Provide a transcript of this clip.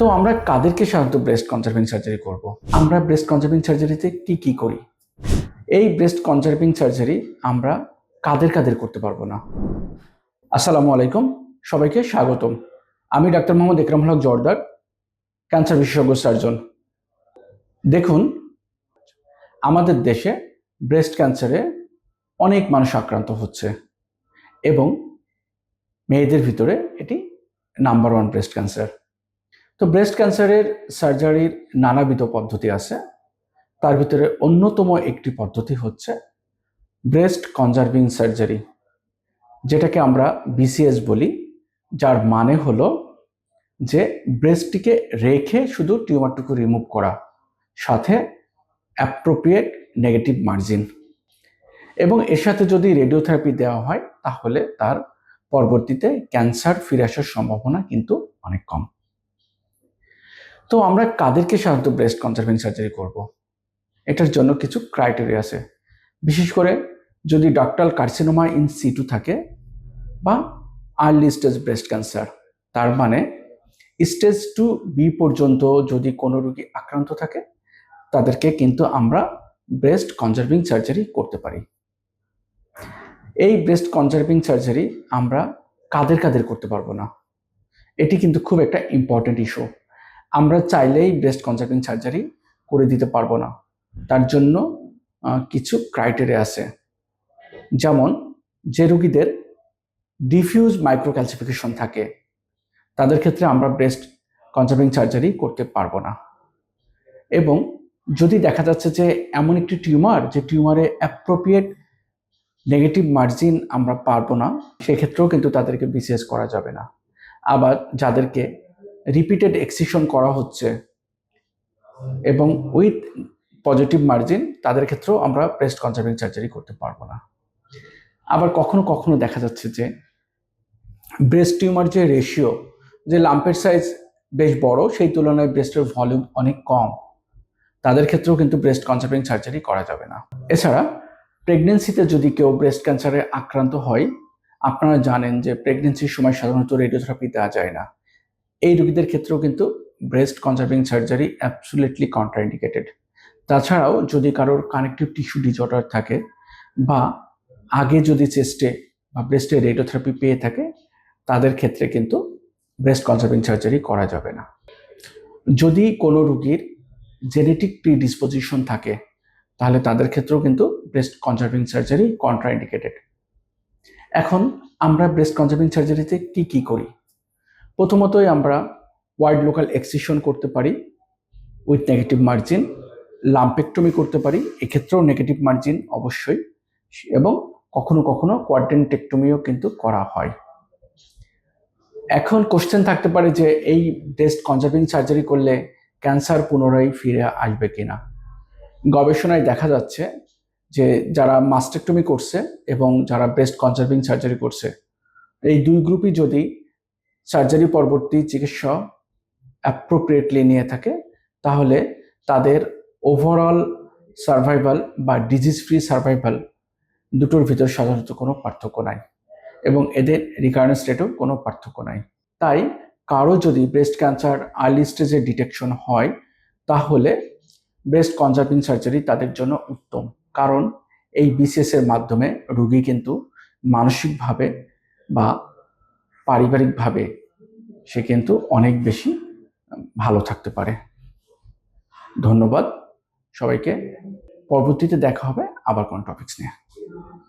তো আমরা কাদেরকে সাধারণত ব্রেস্ট কনজারভিং সার্জারি করব? আমরা ব্রেস্ট কনজারভিং সার্জারিতে কি করি? এই ব্রেস্ট কনজারভিং সার্জারি আমরা কাদের করতে পারবো না? আসসালামু আলাইকুম, সবাইকে স্বাগতম। আমি ডাক্তার মোহাম্মদ একরামুল হক জোয়ারদার, ক্যান্সার বিশেষজ্ঞ সার্জন। দেখুন, আমাদের দেশে ব্রেস্ট ক্যান্সারে অনেক মানুষ আক্রান্ত হচ্ছে এবং মেয়েদের ভিতরে এটি নাম্বার 1 ব্রেস্ট ক্যান্সার। তো ব্রেস্ট ক্যান্সারের সার্জারির নানাবিধ পদ্ধতি আছে। তার ভিতরে অন্যতম একটি পদ্ধতি হচ্ছে ব্রেস্ট কনজারভিং সার্জারি, যেটাকে আমরা বিসিএস বলি, যার মানে হলো যে ব্রেস্টটিকে রেখে শুধু টিউমারটুকু রিমুভ করা, সাথে অ্যাপ্রোপ্রিয়েট নেগেটিভ মার্জিন, এবং এর সাথে যদি রেডিওথেরাপি দেওয়া হয় তাহলে তার পরবর্তীতে ক্যান্সার ফিরে আসার সম্ভাবনা কিন্তু অনেক কম। তো আমরা কাদেরকে সাধারণত ব্রেস্ট কনজারভিং সার্জারি করব? এটার জন্য কিছু ক্রাইটেরিয়া আছে। বিশেষ করে যদি ডাক্টাল কার্সিনোমা ইন সিটু থাকে বা আর্লি স্টেজ ব্রেস্ট ক্যান্সার, তার মানে স্টেজ 2B পর্যন্ত যদি কোনো রোগী আক্রান্ত থাকে, তাদেরকে কিন্তু আমরা ব্রেস্ট কনজারভিং সার্জারি করতে পারি। এই ব্রেস্ট কনজারভিং সার্জারি আমরা কাদের করতে পারবো না, এটি কিন্তু খুব একটা ইম্পর্টেন্ট ইস্যু। আমরা চাইলেই ব্রেস্ট কনজারভিং সার্জারি করে দিতে পারবো না। তার জন্য কিছু ক্রাইটেরিয়া আছে। যেমন, যে রোগীদের ডিফিউজ মাইক্রোক্যালসিফিকেশন থাকে, তাদের ক্ষেত্রে আমরা ব্রেস্ট কনজারভিং সার্জারি করতে পারবো না। এবং যদি দেখা যাচ্ছে যে এমন একটি টিউমার, যে টিউমারে অ্যাপ্রোপ্রিয়েট নেগেটিভ মার্জিন আমরা পারবো না, সেক্ষেত্রেও কিন্তু তাদেরকে বিসিএস করা যাবে না। আবার যাদেরকে রিপিটেড এক্সিশন করা হচ্ছে এবং উইথ পজিটিভ মার্জিন, তাদের ক্ষেত্রেও আমরা ব্রেস্ট কনজারভিং সার্জারি করতে পারবো না। আবার কখনো দেখা যাচ্ছে যে ব্রেস্ট টিউমার যে রেশিও, যে লাম্পের সাইজ বেশ বড়, সেই তুলনায় ব্রেস্টের ভলিউম অনেক কম, তাদের ক্ষেত্রেও কিন্তু ব্রেস্ট কনজারভিং সার্জারি করা যাবে না। এছাড়া প্রেগনেন্সিতে যদি কেউ ব্রেস্ট ক্যান্সারে আক্রান্ত হয়, আপনারা জানেন যে প্রেগনেন্সির সময় সাধারণত রেডিওথেরাপি দেওয়া যায় না। এই রোগীদের ক্ষেত্রেও কিন্তু ব্রেস্ট কনজারভিং সার্জারি অ্যাবসলিউটলি কন্ট্রাইন্ডিকেটেড। তাছাড়াও যদি কারোর কানেকটিভ টিস্যু ডিসঅর্ডার থাকে বা আগে যদি চেস্টে বা ব্রেস্টে রেডিওথেরাপি পেয়ে থাকে, তাদের ক্ষেত্রে কিন্তু ব্রেস্ট কনজারভিং সার্জারি করা যাবে না। যদি কোনো রোগীর জেনেটিক প্রিডিসপোজিশন থাকে, তাহলে তাদের ক্ষেত্রেও কিন্তু ব্রেস্ট কনজারভিং সার্জারি কন্ট্রাইন্ডিকেটেড। এখন আমরা ব্রেস্ট কনজারভিং সার্জারিতে কি করি? প্রথমতই আমরা ওয়াইড লোকাল এক্সিশন করতে পারি উইথ নেগেটিভ মার্জিন, লাম্পেক্টমি করতে পারি, এক্ষেত্রেও নেগেটিভ মার্জিন অবশ্যই, এবং কখনো কোয়াড্রেন্টেক্টমিও কিন্তু করা হয়। এখন কোশ্চেন থাকতে পারে যে এই ব্রেস্ট কনজারভিং সার্জারি করলে ক্যান্সার পুনরায় ফিরে আসবে কিনা। গবেষণায় দেখা যাচ্ছে যে যারা মাস্টেক্টমি করছে এবং যারা ব্রেস্ট কনজারভিং সার্জারি করছে, এই দুই গ্রুপই যদি সার্জারি পরবর্তী চিকিৎসা অ্যাপ্রোপ্রিয়েটলি নিয়ে থাকে, তাহলে তাদের ওভারঅল সার্ভাইভাল বা ডিজিজ ফ্রি সার্ভাইভাল দুটোর ভিতর সাধারণত কোনো পার্থক্য নাই, এবং এদের রিকারেন্স রেটেও কোনো পার্থক্য নাই। তাই কারো যদি ব্রেস্ট ক্যান্সার আর্লি স্টেজে ডিটেকশন হয়, তাহলে ব্রেস্ট কনজারভিং সার্জারি তাদের জন্য উত্তম। কারণ এই বিসিএস এর মাধ্যমে রোগী কিন্তু মানসিকভাবে বা পারিবারিকভাবে সে কিন্তু অনেক বেশি ভালো থাকতে পারে। ধন্যবাদ সবাইকে। পরবর্তীতে দেখা হবে আবার কোনো টপিকস নিয়ে।